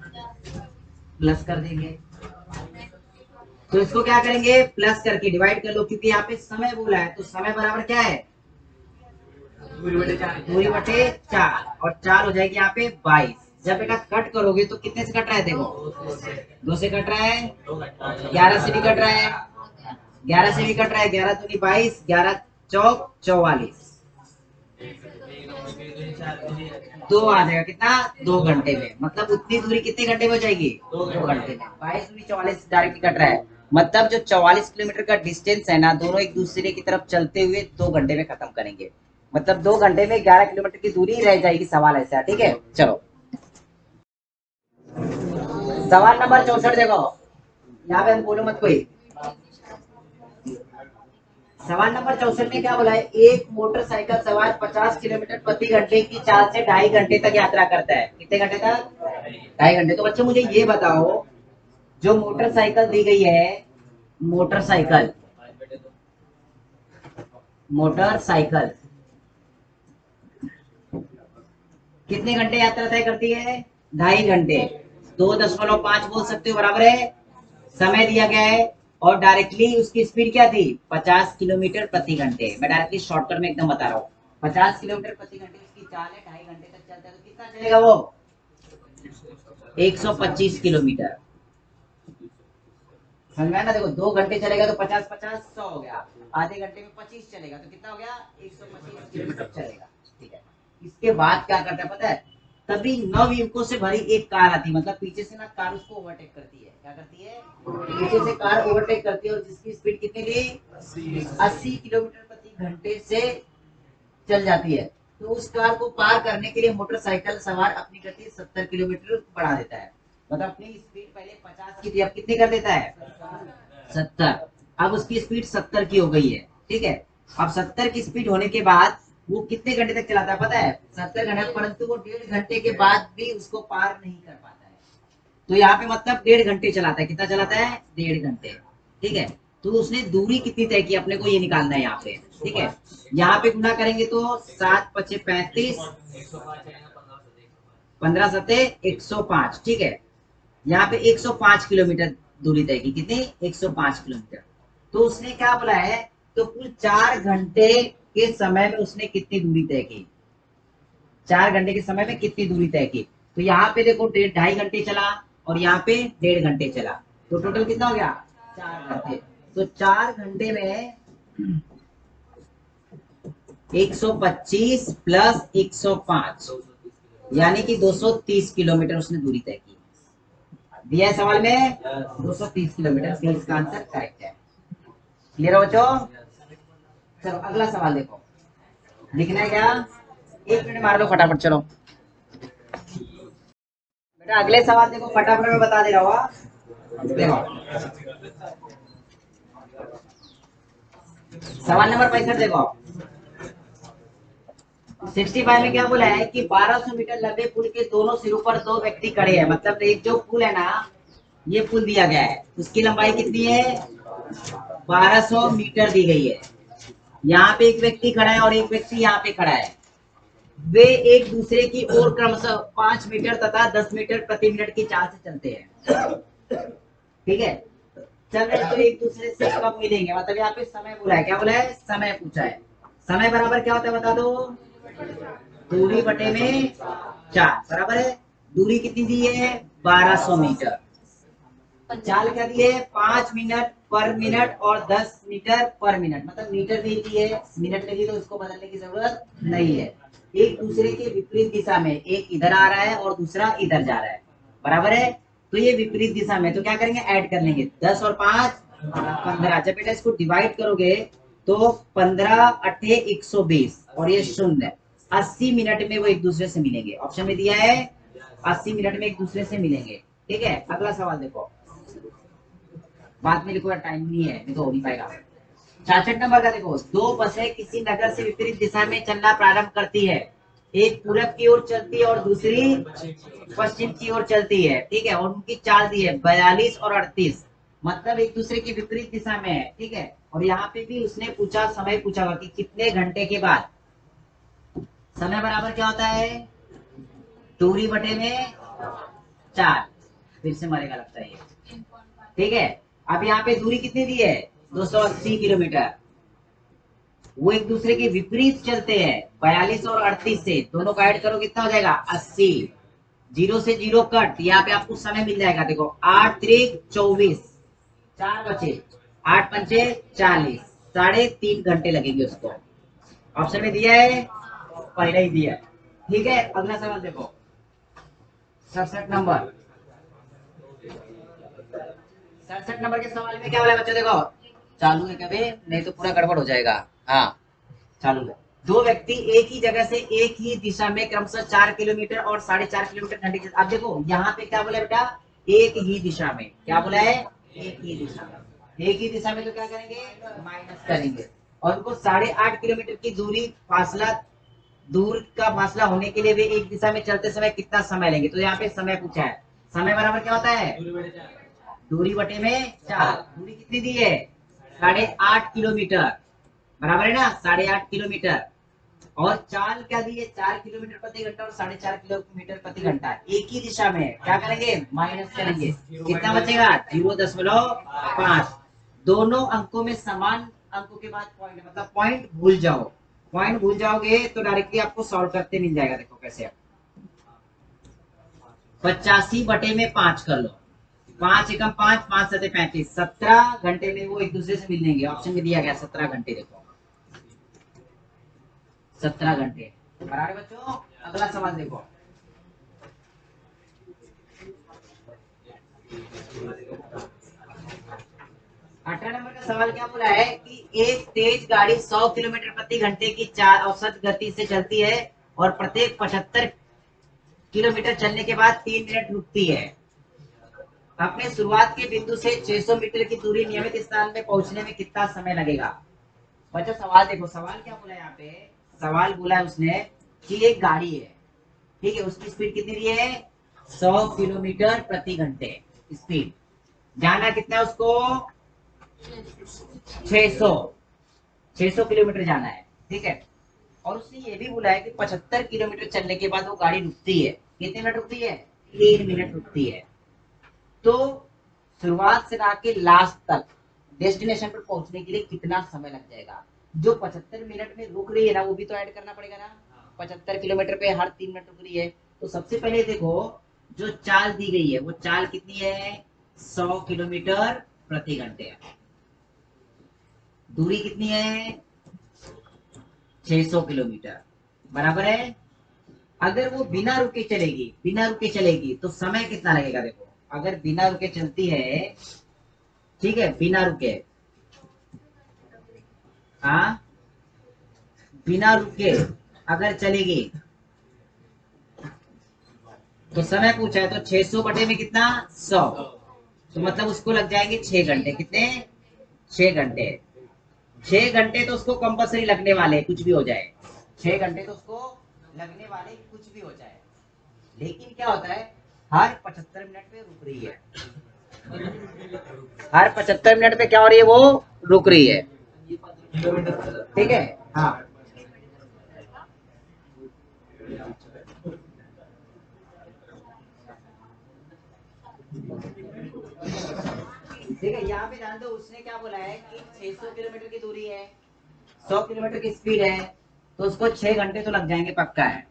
प्लस कर देंगे। तो इसको क्या करेंगे, प्लस करके डिवाइड कर लो, क्योंकि यहाँ पे समय बोला है तो समय बराबर क्या है, दूरी बटे 4, और 4 हो जाएगी यहाँ पे 22। जब बेटा कट करोगे तो कितने से कट रहा है, देखो 2 से कट रहा है, 11 से भी कट रहा है, 11 से भी कट रहा है, 11 दूनी 22, 11 चौक 44, 2 आ जाएगा। कितना, 2 घंटे में, मतलब उतनी दूरी कितने घंटे में हो जाएगी, 2 घंटे में। 22 दूनी 44 डायरेक्ट कट रहा है, मतलब जो 44 किलोमीटर का डिस्टेंस है ना, दोनों एक दूसरे की तरफ चलते हुए 2 घंटे में खत्म करेंगे। मतलब 2 घंटे में 11 किलोमीटर की दूरी रह जाएगी। सवाल ऐसा, ठीक है। चलो सवाल नंबर 64 देखो, यहाँ पे हम बोलो मत कोई। सवाल नंबर 64 में क्या बोला है, एक मोटरसाइकिल सवार 50 किलोमीटर प्रति घंटे की चाल से 2.5 घंटे तक यात्रा करता है। कितने घंटे तक, 2.5 घंटे। तो बच्चे मुझे ये बताओ, जो मोटरसाइकिल दी गई है, मोटरसाइकिल मोटरसाइकिल कितने घंटे यात्रा तय करती है, 2.5 घंटे। 2.5 बोल सकते हो, बराबर है। समय दिया गया है और डायरेक्टली उसकी स्पीड क्या थी, 50 किलोमीटर प्रति घंटे। मैं डायरेक्टली शॉर्टकट में एकदम बता रहा हूँ, 50 किलोमीटर प्रति घंटे उसकी चाल है, 2.5 घंटे तक चलता है, तो कितना चलेगा वो, 125 किलोमीटर। समझ में ना, देखो 2 घंटे चलेगा तो 50 50 100 हो गया, आधे घंटे में 25 चलेगा तो कितना हो गया, 125 किलोमीटर चलेगा, ठीक है। इसके बाद क्या करता है पता है, तभी 9 युवकों से भरी एक कार आती है, मतलब पीछे से ना कार उसको ओवरटेक करती है। क्या करती है, पीछे से कार ओवरटेक करती है, और जिसकी स्पीड कितनी थी, 80 किलोमीटर प्रति घंटे से चल जाती है। तो उस कार को पार करने के लिए मोटरसाइकिल सवार अपनी गति 70 किलोमीटर बढ़ा देता है। मतलब अपनी स्पीड पहले 50 की थी, अब कितनी कर देता है, 70। अब उसकी स्पीड 70 की हो गई है, ठीक है। अब 70 की स्पीड होने के बाद वो कितने घंटे तक चलाता है पता है, 70 घंटे, परंतु वो 1.5 घंटे के बाद भी उसको पार नहीं कर पाता है। तो यहाँ पे मतलब 1.5 घंटे चलाता है। कितना चलाता है, 1.5 घंटे, ठीक है। तो उसने दूरी कितनी तय की, अपने को ये निकालना है यहाँ पे, ठीक है। यहाँ पे गुना करेंगे तो 7 पचे 35, 15 सते 105, ठीक है। यहाँ पे 105 किलोमीटर दूरी तय की। कितनी, 105 किलोमीटर। तो उसने क्या बोला है, तो कुल 4 घंटे के समय में उसने कितनी दूरी तय की, 4 घंटे के समय में कितनी दूरी तय की। तो यहाँ पे देखो 2.5 घंटे चला और यहाँ पे 1.5 घंटे चला, तो टोटल कितना हो गया, 4 घंटे। तो 4 घंटे में 125 प्लस 105 यानी कि 230 किलोमीटर उसने दूरी तय की। दिया है सवाल में 230 किलोमीटर, इसका आंसर करेक्ट है। क्लियर हो बच्चों। चलो अगला सवाल देखो, लिखना है क्या, 1 मिनट मार लो फटाफट। चलो बेटा अगले सवाल देखो, फटाफट में बता दे रहा हूँ। देखो सवाल नंबर 65 देखो, 65 में क्या बोला है कि 1200 मीटर लंबे पुल के दोनों सिरों पर दो व्यक्ति खड़े हैं। मतलब एक जो पुल है ना, ये पुल दिया गया है, उसकी लंबाई कितनी है, 1200 मीटर दी गई है। यहाँ पे एक व्यक्ति खड़ा है और एक व्यक्ति यहाँ पे खड़ा है। वे एक दूसरे की ओर क्रमशः 5 मीटर तथा 10 मीटर प्रति मिनट की चाल से चलते हैं, ठीक है। चल रहे तो एक दूसरे से कब मिलेंगे, मतलब यहाँ पे समय बोला है, क्या बोला है, समय पूछा है। समय बराबर क्या होता है बता दो, दूरी बटे में 4 बराबर है। दूरी कितनी दी है? 1200 मीटर। चाल क्या दी है? 5 मिनट पर मिनट और 10 मीटर पर मिनट, मतलब मीटर नहीं दी है, मिनट में दी, तो उसको बदलने की जरूरत नहीं है। एक दूसरे के विपरीत दिशा में, एक इधर आ रहा है और दूसरा इधर जा रहा है, बराबर है। तो ये विपरीत दिशा में, तो क्या करेंगे? ऐड कर लेंगे। 10 और 5 15। जब बेटा इसको डिवाइड करोगे तो 15 अट्ठे 120 और ये शून्य। 80 मिनट में वो एक दूसरे से मिलेंगे। ऑप्शन में दिया है 80 मिनट में एक दूसरे से मिलेंगे। ठीक है, अगला सवाल देखो। बाद में लिखो, टाइम नहीं है, नहीं तो हो नहीं पाएगा। 66 नंबर का देखो। दो बसें किसी नगर से विपरीत दिशा में चलना प्रारंभ करती है। एक पूरब की ओर चलती है और दूसरी पश्चिम की ओर चलती है। ठीक है, और उनकी चाल दी है 42 और 38, मतलब एक दूसरे की विपरीत दिशा में है। ठीक है, और यहाँ पे भी उसने पूछा, समय पूछा हुआ कि कितने घंटे के बाद। समय बराबर क्या होता है? दूरी बटे में 4। फिर से मरेगा लगता है ये। ठीक है, अब यहाँ पे दूरी कितनी दी है? 280 किलोमीटर। वो एक दूसरे के विपरीत चलते हैं। 42 और 38 से दोनों का ऐड करो, कितना हो जाएगा? 80। जीरो से जीरो कट, यहाँ पे आपको समय मिल जाएगा। देखो 8 त्रिक 24, 4 बचे, 8 पंचे 40, 3.5 घंटे लगेंगे उसको। ऑप्शन में दिया है, पहले ही दिया है। ठीक है, अगला सवाल देखो। 67 नंबर। 67 नंबर के सवाल में क्या बोला बच्चों? देखो, चालू है क्या बे? नहीं तो पूरा गड़बड़ हो जाएगा। हाँ, चालू है। दो व्यक्ति एक ही जगह से एक ही दिशा में क्रमशः 4 किलोमीटर और 4.5 किलोमीटर घंटे के। अब देखो यहाँ पे क्या बोला बेटा? एक ही दिशा में। क्या बोला है? एक ही दिशा में। एक ही दिशा में तो क्या करेंगे? माइनस करेंगे। और उनको 8.5 किलोमीटर की दूर का फासला होने के लिए वे एक दिशा में चलते समय कितना समय लेंगे? तो यहाँ पे समय पूछा है। समय बराबर क्या होता है? दूरी बटे में 4। दूरी कितनी दी है? 8.5 किलोमीटर, बराबर है ना? 8.5 किलोमीटर। और चाल क्या दी है? 4 किलोमीटर प्रति घंटा और 4.5 किलोमीटर प्रति घंटा। एक ही दिशा में क्या करेंगे? माइनस करेंगे। कितना बचेगा? 0.5। दोनों अंकों में समान अंकों के बाद पॉइंट, मतलब पॉइंट भूल जाओ। पॉइंट भूल जाओगे तो डायरेक्टली आपको सॉल्व करते मिल जाएगा। देखो कैसे। 85 बटे में 5 कर लो। 5 एकम 5, 5 सते 35, 17 घंटे में वो एक दूसरे से मिलेंगे। ऑप्शन में दिया गया 17 घंटे। देखो 17 घंटे, बराबर बच्चों। अगला सवाल देखो। 18 नंबर का सवाल क्या बोला है कि एक तेज गाड़ी 100 किलोमीटर प्रति घंटे की 4 औसत गति से चलती है और प्रत्येक 75 किलोमीटर चलने के बाद 3 मिनट रुकती है। अपने शुरुआत के बिंदु से 600 मीटर की दूरी नियमित स्थान में पहुंचने में कितना समय लगेगा? बच्चों सवाल देखो, सवाल क्या बोला है यहाँ पे? सवाल बोला है उसने कि एक गाड़ी है, ठीक है, उसकी स्पीड कितनी दी है? 100 किलोमीटर प्रति घंटे स्पीड। जाना कितना है उसको? 600 600 किलोमीटर जाना है। ठीक है, और उसने ये भी बोला है कि 75 किलोमीटर चलने के बाद वो गाड़ी रुकती है। कितने मिनट रुकती है? 3 मिनट रुकती है। तो शुरुआत से आके लास्ट तक डेस्टिनेशन पर पहुंचने के लिए कितना समय लग जाएगा? जो 75 मिनट में रुक रही है ना, वो भी तो ऐड करना पड़ेगा ना। 75 किलोमीटर पे हर 3 मिनट रुक रही है। तो सबसे पहले देखो, जो चाल दी गई है वो चाल कितनी है? 100 किलोमीटर प्रति घंटे। दूरी कितनी है? 600 किलोमीटर, बराबर है। अगर वो बिना रुके चलेगी तो समय कितना लगेगा? देखो, अगर बिना रुके चलती है, ठीक है, बिना रुके, हाँ, बिना रुके अगर चलेगी तो समय पूछा है, तो 600 बटे में कितना? 100। तो मतलब उसको लग जाएंगे 6 घंटे। कितने? 6 घंटे। 6 घंटे तो उसको कंपल्सरी लगने वाले, कुछ भी हो जाए। 6 घंटे तो उसको लगने वाले, कुछ भी हो जाए। लेकिन क्या होता है, हर 75 मिनट पे रुक रही है। हर 75 मिनट पे क्या हो रही है? वो रुक रही है। ठीक है, हाँ। ठीक है, यहाँ पे ध्यान दो, उसने क्या बोला है कि 600 किलोमीटर की दूरी है, 100 किलोमीटर की स्पीड है, तो उसको 6 घंटे तो लग जाएंगे, पक्का है।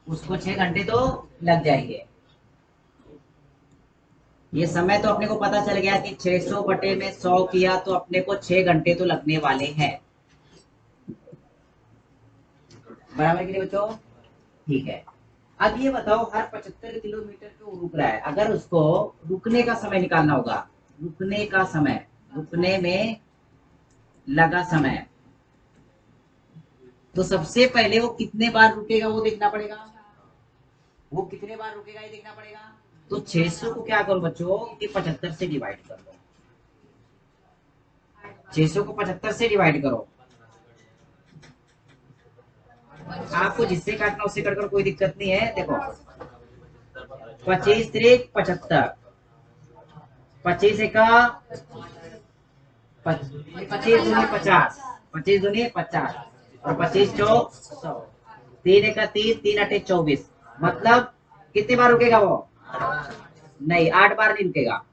उसको 6 घंटे तो लग जाएंगे। ये समय तो अपने को पता चल गया कि 600 बटे में 100 किया तो अपने को 6 घंटे तो लगने वाले हैं। बराबर के लिए बच्चों? ठीक है। अब ये बताओ, हर 75 किलोमीटर पे वो रुक रहा है, अगर उसको रुकने का समय निकालना होगा, रुकने का समय, रुकने में लगा समय, तो सबसे पहले वो कितने बार रुकेगा वो देखना पड़ेगा। वो कितने बार रुकेगा ये देखना पड़ेगा। तो 600 को क्या करो बच्चों कि 75 से डिवाइड कर लो। 600 को 75 से डिवाइड करो। आपको जिससे काटना उससे कटकर कोई दिक्कत नहीं है। देखो 25 त्रिक 75, 25 एका 25 दूनी 50, 25 दूनी 50 और 25 चौक 100, 3 एका 3, 3 अटे 24। मतलब कितने बार रुकेगा वो? नहीं, 8 बार नहीं रुकेगा,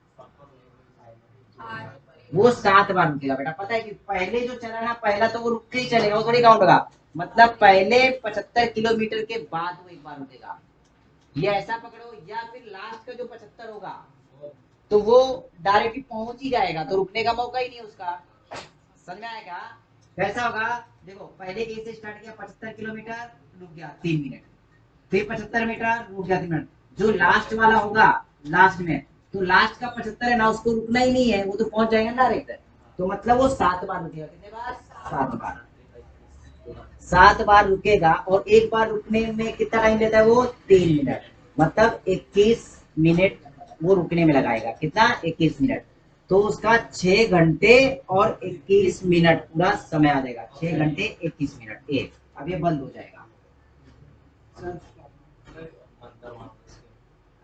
वो 7 बार रुकेगा बेटा। पता है कि पहले जो चला ना, पहला तो वो रुक के ही चलेगा, वो थोड़ी काउंट होगा। मतलब पहले 75 किलोमीटर के बाद वो एक बार रुकेगा। ये ऐसा पकड़ो, या फिर लास्ट का जो 75 होगा तो वो डायरेक्टली पहुंच ही जाएगा, तो रुकने का मौका ही नहीं उसका। समझ में आएगा? कैसा होगा? देखो पहले के से स्टार्ट किया 75 किलोमीटर, रुक गया 3 मिनट, फिर 75 मीटर, रुक गया 3 मिनट। जो लास्ट वाला होगा, लास्ट में, तो लास्ट का 75 है ना, उसको रुकना ही नहीं है, वो तो पहुंच जाएगा डायरेक्ट। तो मतलब वो 7 बार रुकेगा। कितने बार? 7 बार। 7 बार रुकेगा, और एक बार रुकने में कितना टाइम लेता है वो? 3 मिनट। मतलब 21 मिनट वो रुकने में लगाएगा। कितना? 21 मिनट। तो उसका 6 घंटे और 21 मिनट पूरा समय आ जाएगा। 6 घंटे 21 मिनट एक। अब ये बंद हो जाएगा।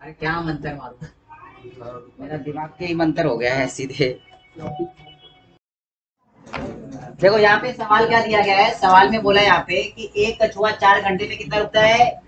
अरे क्या मंत्र मारू, मेरा दिमाग के ही मंत्र हो गया है सीधे। देखो यहाँ पे सवाल क्या दिया गया है, सवाल में बोला यहाँ पे कि एक कछुआ 4 घंटे में कितना रुकता है?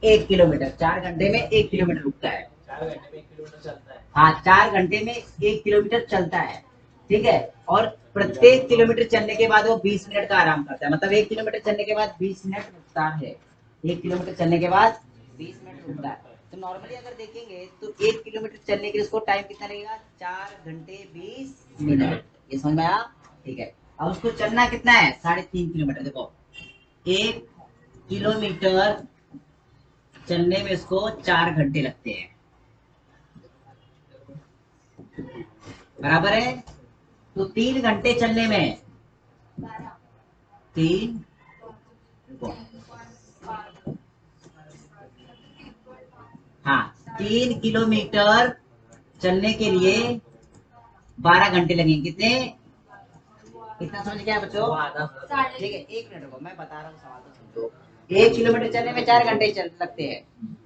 1 किलोमीटर। 4 घंटे में 1 किलोमीटर रुकता है। 4 घंटे में 1 किलोमीटर चलता है। हाँ, 4 घंटे में 1 किलोमीटर चलता है। ठीक है। और प्रत्येक किलोमीटर चलने के बाद वो 20 मिनट का आराम करता है। मतलब 1 किलोमीटर चलने के बाद 20 मिनट रुकता है। 1 किलोमीटर चलने के बाद 20 मिनट रुकता है। तो नॉर्मली अगर देखेंगे तो 1 किलोमीटर चलने के लिए उसको टाइम कितना लगेगा? 4 घंटे 20 मिनट। ये समझ में आया? ठीक है। अब उसको चलना कितना है? 3.5 किलोमीटर। देखो 1 किलोमीटर चलने में इसको 4 घंटे लगते हैं। बराबर है? तो 3 घंटे चलने में 3, हाँ, 3 किलोमीटर चलने के लिए 12 घंटे लगेंगे। कितने? कितना समझ गया बच्चों? ठीक है, 1 मिनट रुको, मैं बता रहा हूँ सवाल तो समझो। 1 किलोमीटर चलने में 4 घंटे चल लगते हैं,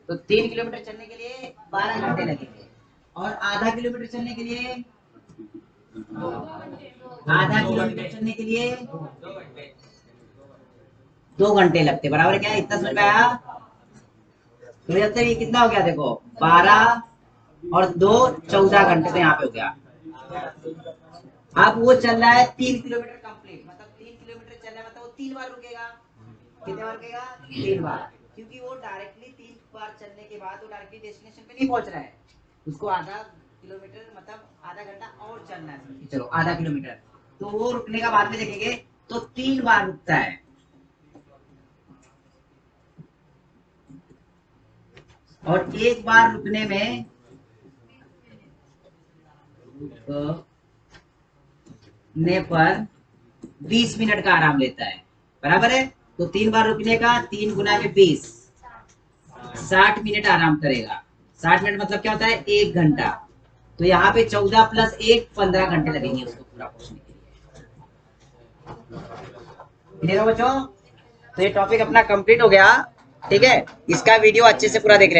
तो 3 किलोमीटर चलने के लिए 12 घंटे लगेंगे। और आधा किलोमीटर चलने के लिए, आधा किलोमीटर चलने के लिए 2 घंटे लगते। बराबर क्या? इतना समझ में आया? तो ये कितना हो गया? देखो 12 और 2 14 घंटे तो यहाँ पे हो गया। अब वो चल रहा है 3 किलोमीटर कंप्लीट, मतलब 3 किलोमीटर चल रहा है, मतलब वो 3 बार रुकेगा। कितने बार रुकेगा? 3 बार। क्योंकि वो डायरेक्टली 3 बार चलने के बाद वो डायरेक्टली डेस्टिनेशन पे नहीं पहुंच रहा है, उसको आधा किलोमीटर मतलब आधा घंटा और चलना है। चलो आधा किलोमीटर, तो वो रुकने का बाद में देखेंगे, तो 3 बार रुकता है। और एक बार रुकने में रुकने पर 20 मिनट का आराम लेता है। बराबर है? तो 3 बार रुकने का 3 गुना में 20, 60 मिनट आराम करेगा। 60 मिनट मतलब क्या होता है? 1 घंटा। तो यहाँ पे 14 प्लस 1 15 घंटे लगेंगे उसको पूरा पहुंचने के लिए। क्लियर हो बच्चों? तो ये टॉपिक अपना कंप्लीट हो गया। ठीक है, इसका वीडियो अच्छे से पूरा देख लेना।